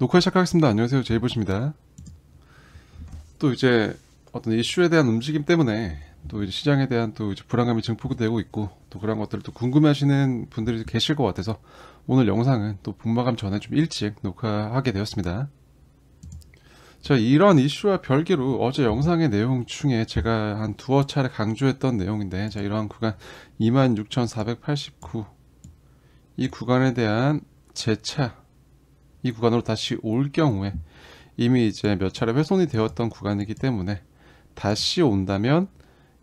녹화 시작하겠습니다. 안녕하세요. 제이봇입니다. 또 이제 어떤 이슈에 대한 움직임 때문에 또 이제 시장에 대한 또 이제 불안감이 증폭이 되고 있고 또 그런 것들을 또 궁금해하시는 분들이 계실 것 같아서 오늘 영상은 또 복마감 전에 좀 일찍 녹화하게 되었습니다. 자, 이런 이슈와 별개로 어제 영상의 내용 중에 제가 한 두어 차례 강조했던 내용인데, 자, 이러한 구간 26,489 이 구간에 대한 재차 이 구간으로 다시 올 경우에 이미 이제 몇 차례 훼손이 되었던 구간이기 때문에 다시 온다면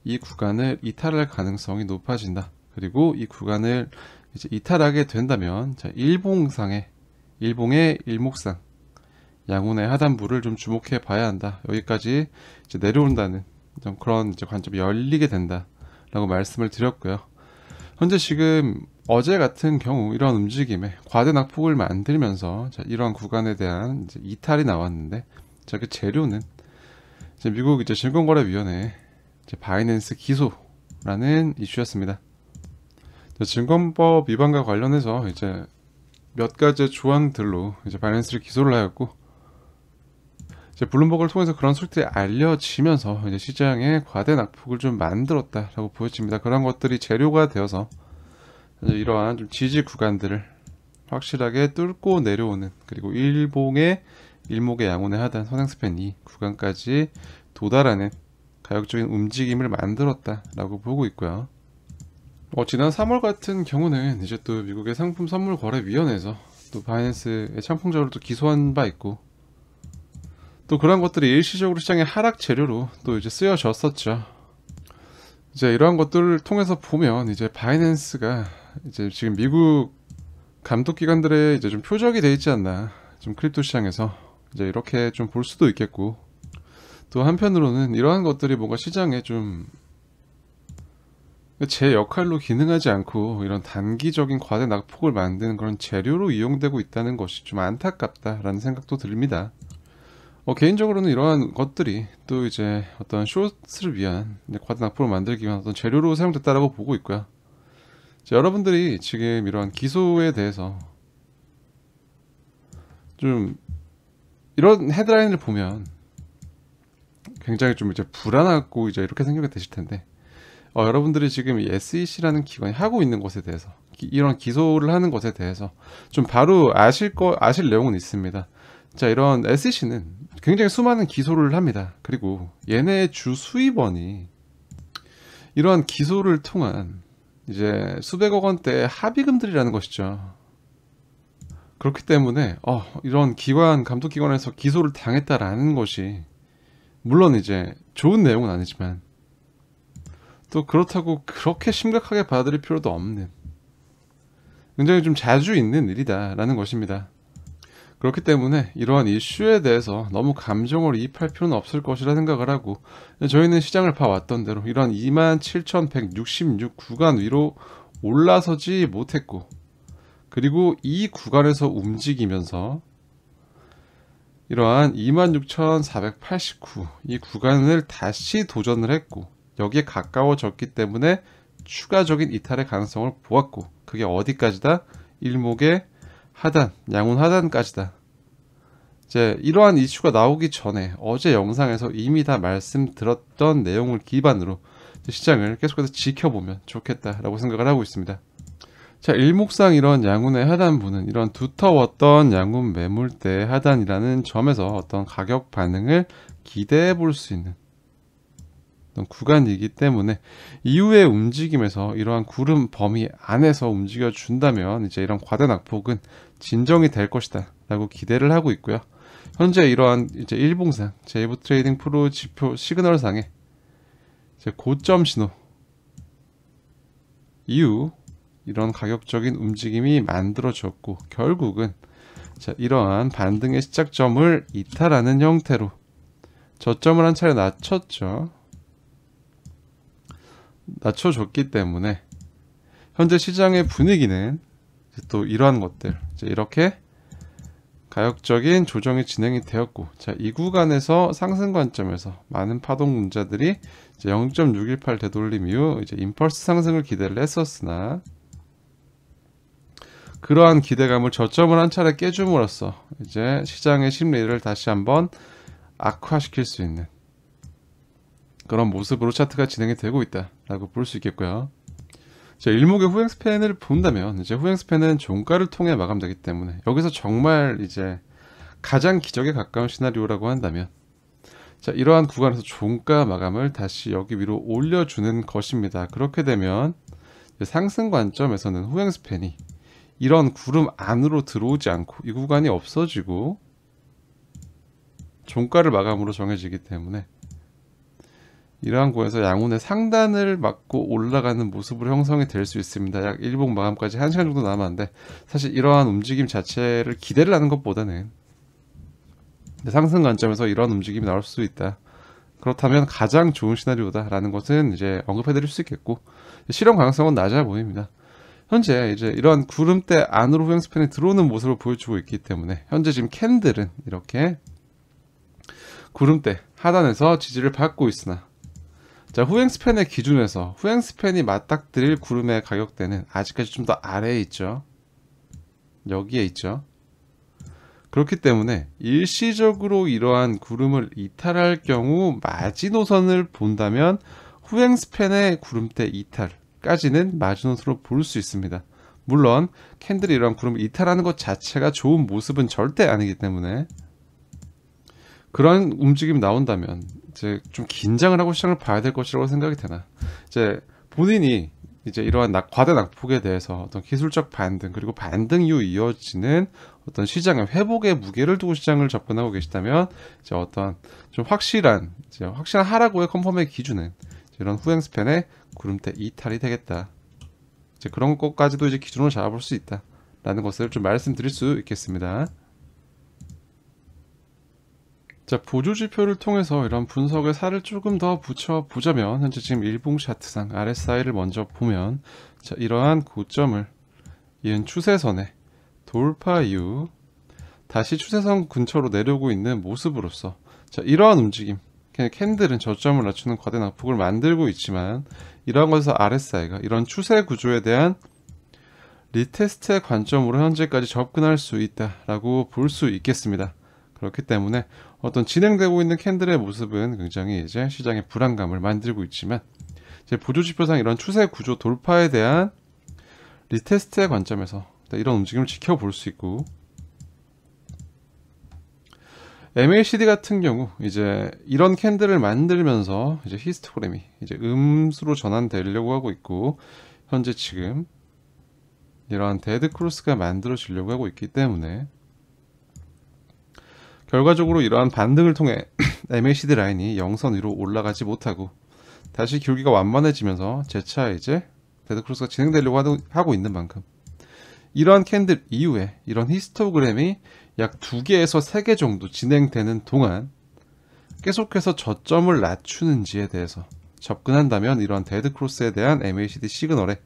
이 구간을 이탈할 가능성이 높아진다. 그리고 이 구간을 이제 이탈하게 된다면, 자, 일봉의 일목상 양운의 하단부를 좀 주목해 봐야 한다. 여기까지 이제 내려온다는 그런 이제 관점이 열리게 된다라고 말씀을 드렸고요. 현재 지금 어제 같은 경우 이런 움직임에 과대 낙폭을 만들면서, 자, 이러한 구간에 대한 이제 이탈이 나왔는데, 자, 그 재료는 이제 미국 이제 증권거래위원회 이제 바이낸스 기소라는 이슈였습니다. 증권법 위반과 관련해서 이제 몇 가지 조항들로 이제 바이낸스를 기소를 하였고, 이제 블룸버그를 통해서 그런 소식들이 알려지면서 이제 시장에 과대 낙폭을 좀 만들었다라고 보여집니다. 그런 것들이 재료가 되어서 이제 이러한 좀 지지 구간들을 확실하게 뚫고 내려오는, 그리고 일봉의 일목의 양운의 하단 선행스팬 이 구간까지 도달하는 가격적인 움직임을 만들었다라고 보고 있고요. 지난 3월 같은 경우는 이제 또 미국의 상품 선물 거래위원회에서 또 바이낸스의 창풍적으로 또 기소한 바 있고, 또 그런 것들이 일시적으로 시장의 하락 재료로 또 이제 쓰여졌었죠. 이제 이러한 것들을 통해서 보면 이제 바이낸스가 이제 지금 미국 감독 기관들의 이제 좀 표적이 돼 있지 않나, 좀 크립토 시장에서 이제 이렇게 좀 볼 수도 있겠고, 또 한편으로는 이러한 것들이 뭔가 시장에 좀 제 역할로 기능하지 않고 이런 단기적인 과대 낙폭을 만드는 그런 재료로 이용되고 있다는 것이 좀 안타깝다라는 생각도 듭니다. 개인적으로는 이러한 것들이 또 이제 어떤 숏을 위한 과대 낙폭을 만들기 위한 어떤 재료로 사용됐다라고 보고 있고요. 자, 여러분들이 지금 이러한 기소에 대해서 좀 이런 헤드라인을 보면 굉장히 좀 이제 불안하고 이제 이렇게 생각이 되실 텐데, 여러분들이 지금 이 SEC라는 기관이 하고 있는 것에 대해서, 이런 기소를 하는 것에 대해서 좀 바로 아실 내용은 있습니다. 자, 이런 SEC는 굉장히 수많은 기소를 합니다. 그리고 얘네의 주 수입원이 이러한 기소를 통한 이제 수백억 원대의 합의금들이라는 것이죠. 그렇기 때문에 이런 기관, 감독기관에서 기소를 당했다라는 것이 물론 이제 좋은 내용은 아니지만 또 그렇다고 그렇게 심각하게 받아들일 필요도 없는, 굉장히 좀 자주 있는 일이다라는 것입니다. 그렇기 때문에 이러한 이슈에 대해서 너무 감정을 이입할 필요는 없을 것이라 생각을 하고, 저희는 시장을 봐왔던 대로 이러한 27,166 구간 위로 올라서지 못했고, 그리고 이 구간에서 움직이면서 이러한 26,489 이 구간을 다시 도전을 했고, 여기에 가까워졌기 때문에 추가적인 이탈의 가능성을 보았고, 그게 어디까지다? 일목의 하단, 양운 하단까지다. 이제 이러한 이슈가 나오기 전에 어제 영상에서 이미 다 말씀드렸던 내용을 기반으로 시장을 계속해서 지켜보면 좋겠다라고 생각을 하고 있습니다. 자, 일목상 이런 양운의 하단부는 이런 두터웠던 양운 매물대 하단이라는 점에서 어떤 가격 반응을 기대해 볼 수 있는 어떤 구간이기 때문에 이후의 움직임에서 이러한 구름 범위 안에서 움직여 준다면 이제 이런 과대 낙폭은 진정이 될 것이다 라고 기대를 하고 있고요. 현재 이러한 이제 일봉상 제이봇 트레이딩 프로 지표 시그널상에 이제 고점 신호 이후 이런 가격적인 움직임이 만들어졌고, 결국은 자, 이러한 반등의 시작점을 이탈하는 형태로 저점을 한 차례 낮춰줬기 때문에 현재 시장의 분위기는 또 이러한 것들, 이제 이렇게 가격적인 조정이 진행이 되었고, 자, 이 구간에서 상승 관점에서 많은 파동문자들이 이제 0.618 되돌림 이후 이제 임펄스 상승을 기대를 했었으나, 그러한 기대감을 저점을 한 차례 깨줌으로써 이제 시장의 심리를 다시 한번 악화시킬 수 있는 그런 모습으로 차트가 진행이 되고 있다라고 볼 수 있겠고요. 자, 일목의 후행 스팬을 본다면 이제 후행 스팬은 종가를 통해 마감되기 때문에 여기서 정말 이제 가장 기적에 가까운 시나리오라고 한다면 자, 이러한 구간에서 종가 마감을 다시 여기 위로 올려주는 것입니다. 그렇게 되면 상승 관점에서는 후행 스팬이 이런 구름 안으로 들어오지 않고 이 구간이 없어지고 종가를 마감으로 정해지기 때문에 이러한 구간에서 양운의 상단을 맞고 올라가는 모습으로 형성이 될 수 있습니다. 약 일봉 마감까지 1시간 정도 남았는데 사실 이러한 움직임 자체를 기대를 하는 것보다는 상승 관점에서 이런 움직임이 나올 수 있다. 그렇다면 가장 좋은 시나리오다라는 것은 이제 언급해드릴 수 있겠고 실현 가능성은 낮아 보입니다. 현재 이제 이런 구름대 안으로 후행 스팬이 들어오는 모습을 보여주고 있기 때문에 현재 지금 캔들은 이렇게 구름대 하단에서 지지를 받고 있으나 자, 후행 스팬의 기준에서 후행 스팬이 맞닥뜨릴 구름의 가격대는 아직까지 좀 더 아래에 있죠. 여기에 있죠. 그렇기 때문에 일시적으로 이러한 구름을 이탈할 경우 마지노선을 본다면 후행 스팬의 구름대 이탈까지는 마지노선으로 볼 수 있습니다. 물론 캔들이 이러한 구름을 이탈하는 것 자체가 좋은 모습은 절대 아니기 때문에 그런 움직임이 나온다면 이제 좀 긴장을 하고 시장을 봐야 될 것이라고 생각이 되나. 이제 본인이 이제 이러한 과대 낙폭에 대해서 어떤 기술적 반등 그리고 반등 이후 이어지는 어떤 시장의 회복의 무게를 두고 시장을 접근하고 계시다면 이제 어떤 좀 확실한 하락고의 컨펌의 기준은 이런 후행 스팬의 구름대 이탈이 되겠다. 이제 그런 것까지도 이제 기준으로 잡아볼 수 있다라는 것을 좀 말씀드릴 수 있겠습니다. 자, 보조지표를 통해서 이런 분석에 살을 조금 더 붙여보자면 현재 지금 일봉 차트상 RSI를 먼저 보면 자, 이러한 고점을 이은 추세선에 돌파 이후 다시 추세선 근처로 내려오고 있는 모습으로서 자, 이러한 움직임 캔들은 저점을 낮추는 과대 낙폭을 만들고 있지만 이러한 것에서 RSI가 이런 추세 구조에 대한 리테스트의 관점으로 현재까지 접근할 수 있다라고 볼 수 있겠습니다. 그렇기 때문에 어떤 진행되고 있는 캔들의 모습은 굉장히 이제 시장의 불안감을 만들고 있지만 이제 보조지표상 이런 추세 구조 돌파에 대한 리테스트의 관점에서 이런 움직임을 지켜볼 수 있고 MACD 같은 경우 이제 이런 캔들을 만들면서 이제 히스토그램이 이제 음수로 전환되려고 하고 있고 현재 지금 이러한 데드 크로스가 만들어지려고 하고 있기 때문에 결과적으로 이러한 반등을 통해 MACD 라인이 영선 위로 올라가지 못하고 다시 기울기가 완만해지면서 재차 이제 데드 크로스가 진행되려고 하고 있는 만큼 이러한 캔들 이후에 이런 히스토그램이 약 2개에서 3개 정도 진행되는 동안 계속해서 저점을 낮추는지에 대해서 접근한다면 이러한 데드 크로스에 대한 MACD 시그널에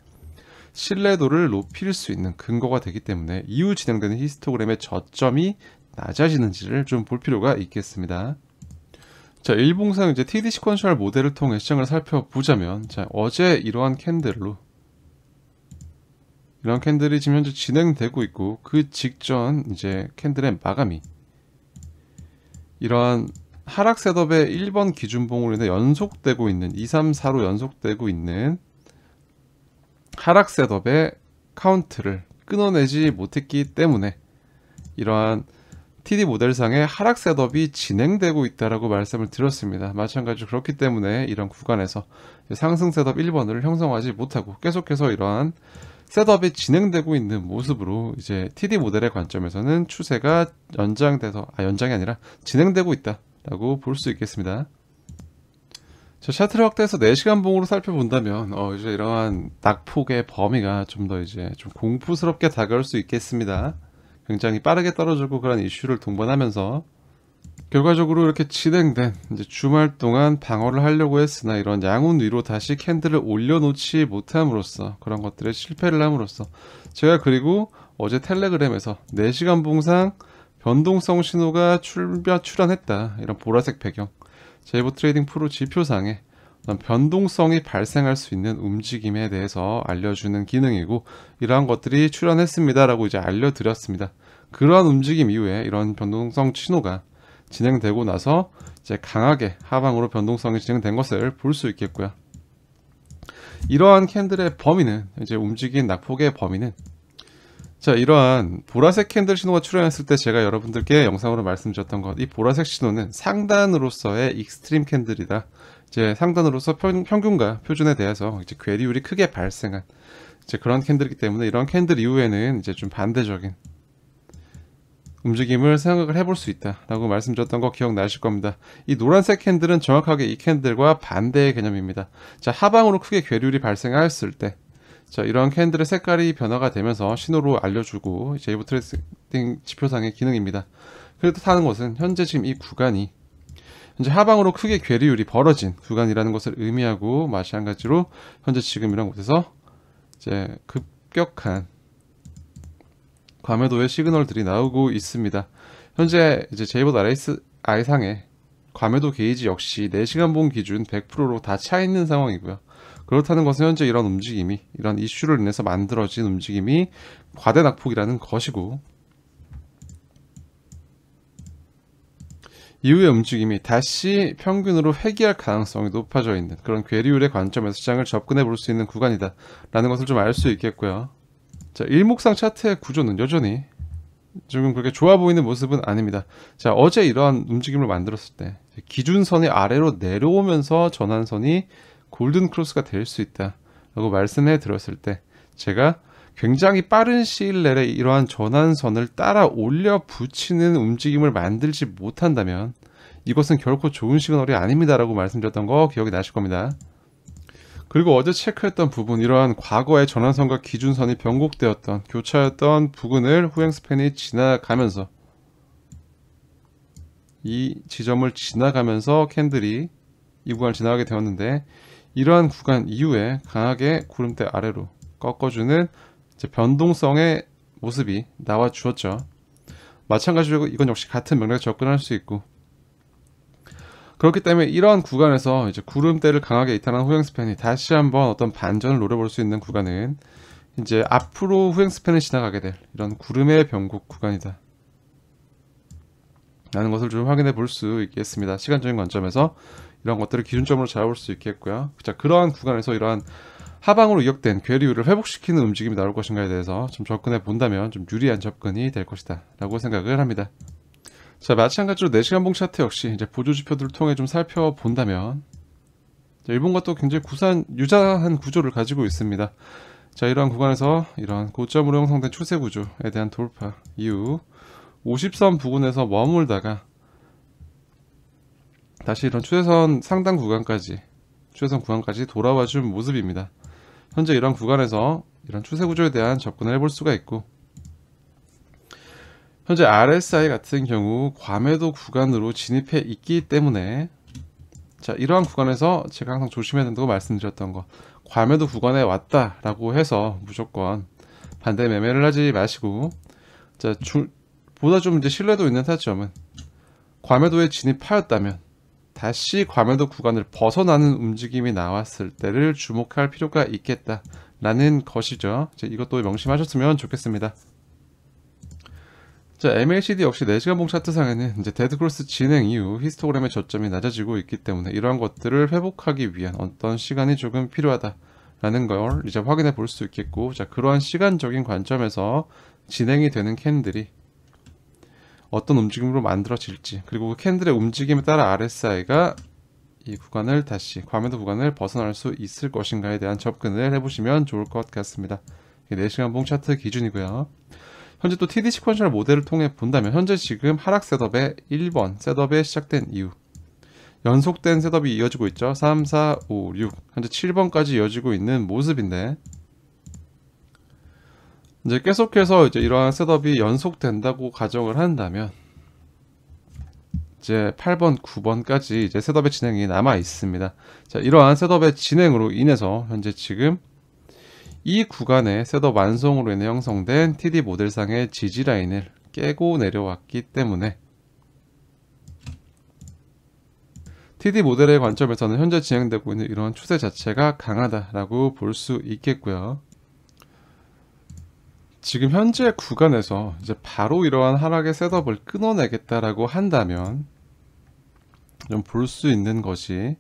신뢰도를 높일 수 있는 근거가 되기 때문에 이후 진행되는 히스토그램의 저점이 낮아지는지를 좀 볼 필요가 있겠습니다. 자, 일봉상 이제 TD 시퀀셜 모델을 통해 시장을 살펴보자면 자, 어제 이러한 캔들로 이런 캔들이 지금 현재 진행되고 있고 그 직전 이제 캔들의 마감이 이러한 하락 셋업의 1번 기준봉으로 인해 연속되고 있는 2, 3, 4로 연속되고 있는 하락 셋업의 카운트를 끊어내지 못했기 때문에 이러한 TD 모델상의 하락 셋업이 진행되고 있다라고 말씀을 드렸습니다. 마찬가지로 그렇기 때문에 이런 구간에서 상승 셋업 1번을 형성하지 못하고 계속해서 이러한 셋업이 진행되고 있는 모습으로 이제 TD 모델의 관점에서는 추세가 연장이 아니라 진행되고 있다라고 볼 수 있겠습니다. 자, 차트를 확대해서 4시간 봉으로 살펴본다면 이제 이러한 낙폭의 범위가 좀 더 이제 좀 공포스럽게 다가올 수 있겠습니다. 굉장히 빠르게 떨어지고 그런 이슈를 동반하면서 결과적으로 이렇게 진행된 이제 주말 동안 방어를 하려고 했으나 이런 양운 위로 다시 캔들을 올려놓지 못함으로써 그런 것들에 실패를 함으로써 제가 그리고 어제 텔레그램에서 4시간 봉상 변동성 신호가 출현했다 이런 보라색 배경 제이버 트레이딩 프로 지표상에 변동성이 발생할 수 있는 움직임에 대해서 알려주는 기능이고, 이러한 것들이 출현했습니다 라고 이제 알려드렸습니다. 그러한 움직임 이후에 이런 변동성 신호가 진행되고 나서 이제 강하게 하방으로 변동성이 진행된 것을 볼 수 있겠고요. 이러한 캔들의 범위는, 이제 움직인 낙폭의 범위는, 자, 이러한 보라색 캔들 신호가 출현했을 때 제가 여러분들께 영상으로 말씀드렸던 것, 이 보라색 신호는 상단으로서의 익스트림 캔들이다. 이제 상단으로서 평균과 표준에 대해서 이제 괴리율이 크게 발생한 이제 그런 캔들이기 때문에, 이런 캔들 이후에는 이제 좀 반대적인 움직임을 생각을 해볼 수 있다라고 말씀드렸던 거 기억나실 겁니다. 이 노란색 캔들은 정확하게 이 캔들과 반대의 개념입니다. 자, 하방으로 크게 괴리율이 발생하였을 때, 자, 이러한 캔들의 색깔이 변화가 되면서 신호로 알려주고 이제 웨이브 트레이싱 지표상의 기능입니다. 그렇다는 것은 현재 지금 이 구간이 현재 하방으로 크게 괴리율이 벌어진 구간이라는 것을 의미하고, 마찬가지로 현재 지금 이런 곳에서 이제 급격한 과매도의 시그널들이 나오고 있습니다. 현재 이제 제이봇 RSI상의 과매도 게이지 역시 4시간 봉 기준 100%로 다 차 있는 상황이고요. 그렇다는 것은 현재 이런 움직임이, 이런 이슈를 인해서 만들어진 움직임이 과대 낙폭이라는 것이고, 이후의 움직임이 다시 평균으로 회귀할 가능성이 높아져 있는 그런 괴리율의 관점에서 시장을 접근해 볼 수 있는 구간이다 라는 것을 좀 알 수 있겠고요. 자, 일목상 차트의 구조는 여전히 지금 그렇게 좋아 보이는 모습은 아닙니다. 자, 어제 이러한 움직임을 만들었을 때 기준선이 아래로 내려오면서 전환선이 골든 크로스가 될 수 있다 라고 말씀해 드렸을 때, 제가 굉장히 빠른 시일 내에 이러한 전환선을 따라 올려 붙이는 움직임을 만들지 못한다면 이것은 결코 좋은 시그널이 아닙니다 라고 말씀드렸던 거 기억이 나실 겁니다. 그리고 어제 체크했던 부분, 이러한 과거의 전환선과 기준선이 변곡되었던, 교차였던 부근을 후행 스팬이 지나가면서, 이 지점을 지나가면서 캔들이 이 구간을 지나가게 되었는데, 이러한 구간 이후에 강하게 구름대 아래로 꺾어주는 이제 변동성의 모습이 나와 주었죠. 마찬가지로 이건 역시 같은 맥락에 접근할 수 있고, 그렇기 때문에 이러한 구간에서 이제 구름대를 강하게 이탈한 후행 스팬이 다시 한번 어떤 반전을 노려볼 수 있는 구간은 이제 앞으로 후행 스팬을 지나가게 될 이런 구름의 변곡 구간이다 라는 것을 좀 확인해 볼 수 있겠습니다. 시간적인 관점에서 이런 것들을 기준점으로 잡을 수 있겠고요. 자, 그러한 구간에서 이러한 하방으로 이격된 괴리율을 회복시키는 움직임이 나올 것인가에 대해서 좀 접근해 본다면 좀 유리한 접근이 될 것이다 라고 생각을 합니다. 자, 마찬가지로 4시간 봉 차트 역시 이제 보조 지표들을 통해 좀 살펴본다면, 일본과 또 굉장히 유사한 구조를 가지고 있습니다. 자, 이러한 구간에서 이러한 고점으로 형성된 추세 구조에 대한 돌파 이후 50선 부근에서 머물다가 다시 이런 추세선 상단 구간까지, 추세선 구간까지 돌아와 준 모습입니다. 현재 이런 구간에서 이런 추세 구조에 대한 접근을 해볼 수가 있고, 현재 RSI 같은 경우 과매도 구간으로 진입해 있기 때문에, 자, 이러한 구간에서 제가 항상 조심해야 된다고 말씀드렸던 거, 과매도 구간에 왔다라고 해서 무조건 반대 매매를 하지 마시고, 자, 보다 좀 이제 신뢰도 있는 타점은 과매도에 진입하였다면 다시 과매도 구간을 벗어나는 움직임이 나왔을 때를 주목할 필요가 있겠다라는 것이죠. 이것도 명심하셨으면 좋겠습니다. 자, MACD 역시 4시간 봉 차트상에는 이제 데드크로스 진행 이후 히스토그램의 저점이 낮아지고 있기 때문에 이러한 것들을 회복하기 위한 어떤 시간이 조금 필요하다라는 걸 이제 확인해 볼 수 있겠고, 자, 그러한 시간적인 관점에서 진행이 되는 캔들이 어떤 움직임으로 만들어질지, 그리고 그 캔들의 움직임에 따라 RSI가 이 구간을 다시 과매도 구간을 벗어날 수 있을 것인가에 대한 접근을 해보시면 좋을 것 같습니다. 4시간 봉 차트 기준이고요. 현재 또 TD 시퀀셜 모델을 통해 본다면 현재 지금 하락 셋업의 1번 셋업에 시작된 이후 연속된 셋업이 이어지고 있죠. 3, 4, 5, 6 현재 7번까지 이어지고 있는 모습인데, 이제 계속해서 이제 이러한 셋업이 연속된다고 가정을 한다면 이제 8번, 9번까지 이제 셋업의 진행이 남아 있습니다. 자, 이러한 셋업의 진행으로 인해서 현재 지금 이 구간의 셋업 완성으로 인해 형성된 TD 모델상의 지지 라인을 깨고 내려왔기 때문에, TD 모델의 관점에서는 현재 진행되고 있는 이런 추세 자체가 강하다라고 볼 수 있겠고요. 지금 현재 구간에서 이제 바로 이러한 하락의 셋업을 끊어내겠다라고 한다면 좀 볼 수 있는 것이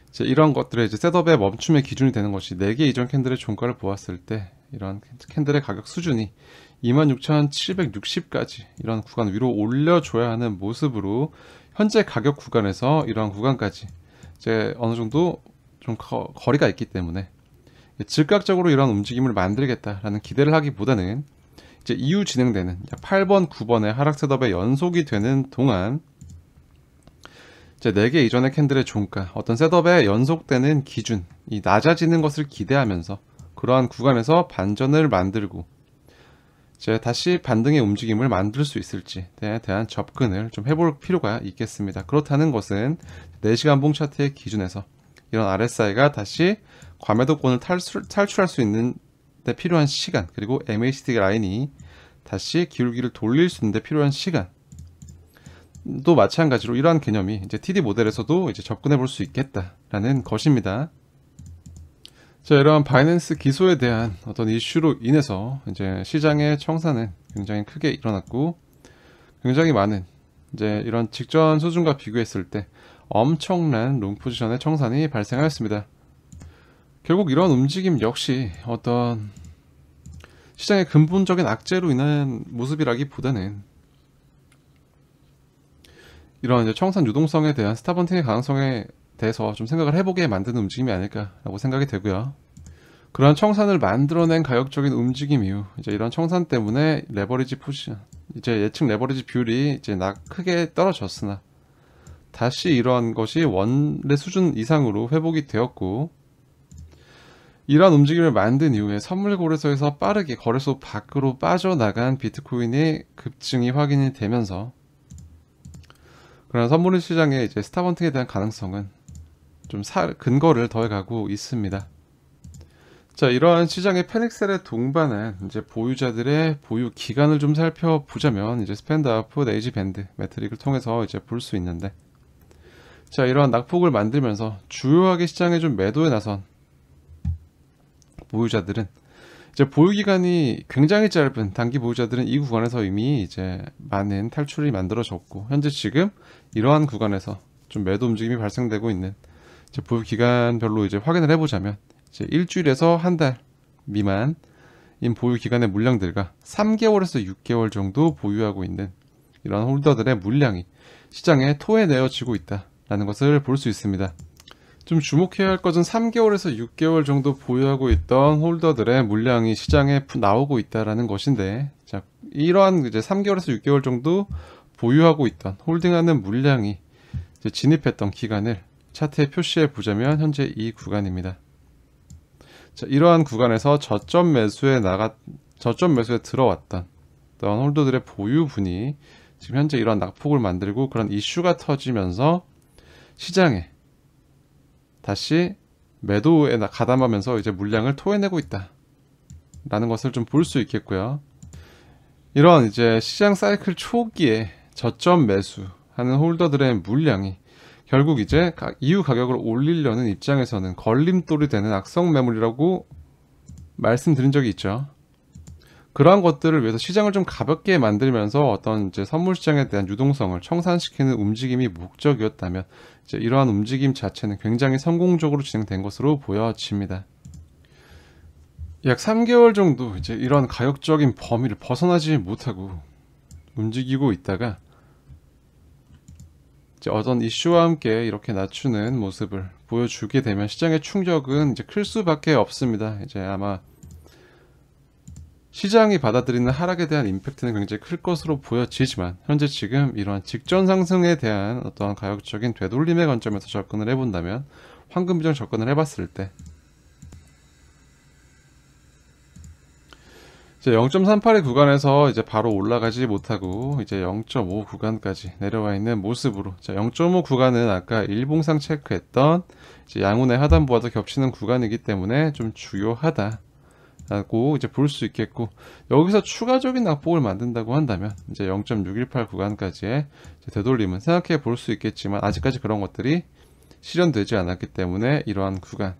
이제 이런 것들의 이제 셋업의 멈춤의 기준이 되는 것이 4개 이전 캔들의 종가를 보았을 때 이런 캔들의 가격 수준이 26,760까지 이런 구간 위로 올려줘야 하는 모습으로 현재 가격 구간에서 이러한 구간까지 이제 어느 정도 좀 거리가 있기 때문에 즉각적으로 이런 움직임을 만들겠다라는 기대를 하기보다는 이제 이후 진행되는 8번, 9번의 하락 셋업의 연속이 되는 동안 이제 4개 이전의 캔들의 종가, 어떤 셋업의 연속되는 기준이 낮아지는 것을 기대하면서 그러한 구간에서 반전을 만들고 이제 다시 반등의 움직임을 만들 수 있을지에 대한 접근을 좀 해볼 필요가 있겠습니다. 그렇다는 것은 4시간 봉 차트의 기준에서 이런 RSI가 다시 과매도권을 탈출할 수 있는 데 필요한 시간, 그리고 MACD 라인이 다시 기울기를 돌릴 수 있는 데 필요한 시간 또 마찬가지로 이러한 개념이 이제 TD 모델에서도 이제 접근해 볼 수 있겠다라는 것입니다. 자, 이러한 바이낸스 기소에 대한 어떤 이슈로 인해서 이제 시장의 청산은 굉장히 크게 일어났고 굉장히 많은 이제 이런 직전 수준과 비교했을 때 엄청난 롱 포지션의 청산이 발생하였습니다. 결국 이런 움직임 역시 어떤 시장의 근본적인 악재로 인한 모습이라기보다는 이런 이제 청산 유동성에 대한 스타번팅의 가능성에 대해서 좀 생각을 해보게 만드는 움직임이 아닐까라고 생각이 되고요. 그런 청산을 만들어낸 가격적인 움직임 이후 이제 이런 청산 때문에 레버리지 포지션, 이제 예측 레버리지 비율이 이제 크게 떨어졌으나 다시 이러한 것이 원래 수준 이상으로 회복이 되었고, 이러한 움직임을 만든 이후에 선물 거래소에서 빠르게 거래소 밖으로 빠져나간 비트코인의 급증이 확인이 되면서 그런 선물 시장의 이제 스타번팅에 대한 가능성은 좀 근거를 더해가고 있습니다. 자, 이러한 시장의 패닉셀에 동반한 이제 보유자들의 보유 기간을 좀 살펴보자면 이제 스탠드 아웃 에이지 밴드 매트릭을 통해서 이제 볼 수 있는데, 자, 이러한 낙폭을 만들면서 주요하게 시장에 좀 매도에 나선 보유자들은 이제 보유 기간이 굉장히 짧은 단기 보유자들은 이 구간에서 이미 이제 많은 탈출이 만들어졌고, 현재 지금 이러한 구간에서 좀 매도 움직임이 발생되고 있는 이제 보유 기간별로 이제 확인을 해보자면 이제 일주일에서 한 달 미만인 보유 기간의 물량들과 3개월에서 6개월 정도 보유하고 있는 이런 홀더들의 물량이 시장에 토해내어지고 있다라는 것을 볼 수 있습니다. 좀 주목해야 할 것은 3개월에서 6개월 정도 보유하고 있던 홀더들의 물량이 시장에 나오고 있다라는 것인데, 자, 이러한 이제 3개월에서 6개월 정도 보유하고 있던 홀딩하는 물량이 이제 진입했던 기간을 차트에 표시해 보자면 현재 이 구간입니다. 자, 이러한 구간에서 저점 매수에 들어왔던 홀더들의 보유분이 지금 현재 이러한 낙폭을 만들고 그런 이슈가 터지면서 시장에 다시 매도에 가담하면서 이제 물량을 토해내고 있다 라는 것을 좀 볼 수 있겠고요. 이런 이제 시장 사이클 초기에 저점 매수하는 홀더들의 물량이 결국 이제 이후 가격을 올리려는 입장에서는 걸림돌이 되는 악성 매물이라고 말씀드린 적이 있죠. 그러한 것들을 위해서 시장을 좀 가볍게 만들면서 어떤 이제 선물 시장에 대한 유동성을 청산시키는 움직임이 목적이었다면 이제 이러한 움직임 자체는 굉장히 성공적으로 진행된 것으로 보여집니다. 약 3개월 정도 이제 이런 가격적인 범위를 벗어나지 못하고 움직이고 있다가 이제 어떤 이슈와 함께 이렇게 낮추는 모습을 보여주게 되면 시장의 충격은 이제 클 수밖에 없습니다. 이제 아마 시장이 받아들이는 하락에 대한 임팩트는 굉장히 클 것으로 보여지지만, 현재 지금 이러한 직전 상승에 대한 어떠한 가격적인 되돌림의 관점에서 접근을 해본다면, 황금 비중 접근을 해봤을 때 이제 0.38의 구간에서 이제 바로 올라가지 못하고 이제 0.5 구간까지 내려와 있는 모습으로, 자, 0.5 구간은 아까 일봉상 체크했던 이제 양운의 하단부와도 겹치는 구간이기 때문에 좀 주요하다 라고 이제 볼 수 있겠고, 여기서 추가적인 낙폭을 만든다고 한다면 이제 0.618 구간까지의 되돌림은 생각해 볼 수 있겠지만, 아직까지 그런 것들이 실현되지 않았기 때문에 이러한 구간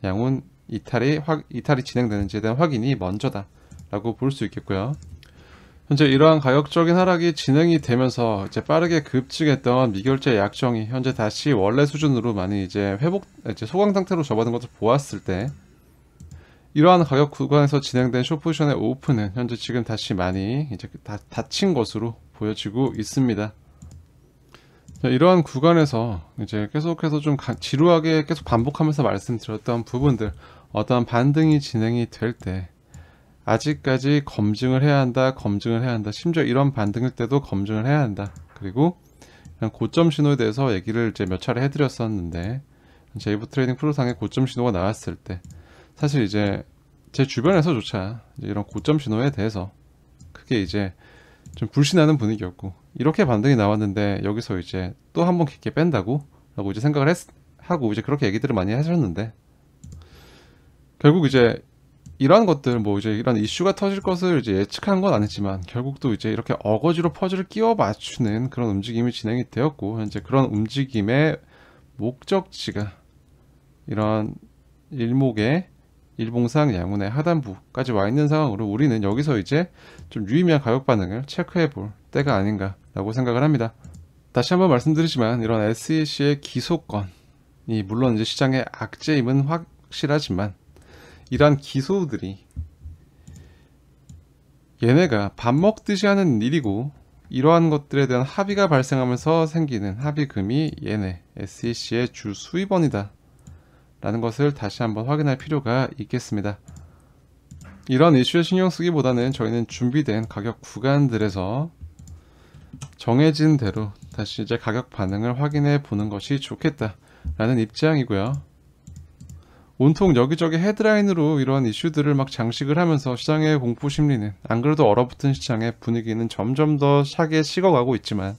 양운 이탈이 진행되는지에 대한 확인이 먼저다 라고 볼 수 있겠고요. 현재 이러한 가격적인 하락이 진행이 되면서 이제 빠르게 급증했던 미결제 약정이 현재 다시 원래 수준으로 많이 이제 소강 상태로 접어든 것을 보았을 때, 이러한 가격 구간에서 진행된 숏포지션의 오픈은 현재 지금 다시 많이 이제 닫힌 것으로 보여지고 있습니다. 이러한 구간에서 이제 계속해서 좀 지루하게 계속 반복하면서 말씀드렸던 부분들, 어떠한 반등이 진행이 될 때 아직까지 검증을 해야 한다, 심지어 이런 반등일 때도 검증을 해야 한다. 그리고 고점 신호에 대해서 얘기를 이제 몇 차례 해드렸었는데, 제이브 트레이딩 프로상의 고점 신호가 나왔을 때 사실 이제 제 주변에서조차 이제 이런 고점 신호에 대해서 크게 이제 좀 불신하는 분위기였고, 이렇게 반등이 나왔는데 여기서 이제 또 한 번 깊게 뺀다고 라고 이제 생각을 하고 이제 그렇게 얘기들을 많이 하셨는데, 결국 이제 이러한 것들, 뭐 이제 이런 이슈가 터질 것을 이제 예측한 건 아니지만 결국 또 이제 이렇게 어거지로 퍼즐을 끼워 맞추는 그런 움직임이 진행이 되었고, 현재 그런 움직임의 목적지가 이런 일목의 일봉상 양운의 하단부까지 와 있는 상황으로, 우리는 여기서 이제 좀 유의미한 가격 반응을 체크해 볼 때가 아닌가라고 생각을 합니다. 다시 한번 말씀드리지만 이런 SEC의 기소권이 물론 이제 시장의 악재임은 확실하지만, 이러한 기소들이 얘네가 밥 먹듯이 하는 일이고, 이러한 것들에 대한 합의가 발생하면서 생기는 합의금이 얘네 SEC의 주 수입원이다 라는 것을 다시 한번 확인할 필요가 있겠습니다. 이런 이슈에 신경 쓰기보다는 저희는 준비된 가격 구간들에서 정해진 대로 다시 이제 가격 반응을 확인해 보는 것이 좋겠다 라는 입장이고요. 온통 여기저기 헤드라인으로 이런 이슈들을 막 장식을 하면서 시장의 공포 심리는, 안 그래도 얼어붙은 시장의 분위기는 점점 더 차게 식어가고 있지만,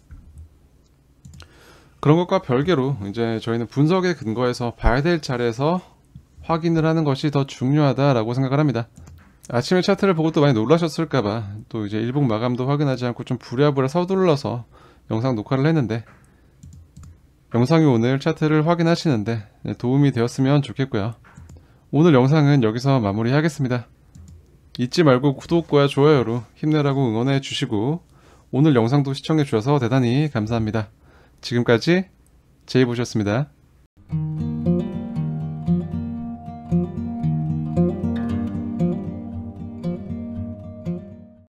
그런 것과 별개로 이제 저희는 분석에 근거해서 봐야 될 자리에서 확인을 하는 것이 더 중요하다라고 생각을 합니다. 아침에 차트를 보고 또 많이 놀라셨을까봐 또 이제 일봉 마감도 확인하지 않고 좀 부랴부랴 서둘러서 영상 녹화를 했는데, 영상이 오늘 차트를 확인하시는데 도움이 되었으면 좋겠고요. 오늘 영상은 여기서 마무리하겠습니다. 잊지 말고 구독과 좋아요로 힘내라고 응원해 주시고, 오늘 영상도 시청해 주셔서 대단히 감사합니다. 지금까지 제이보셨습니다.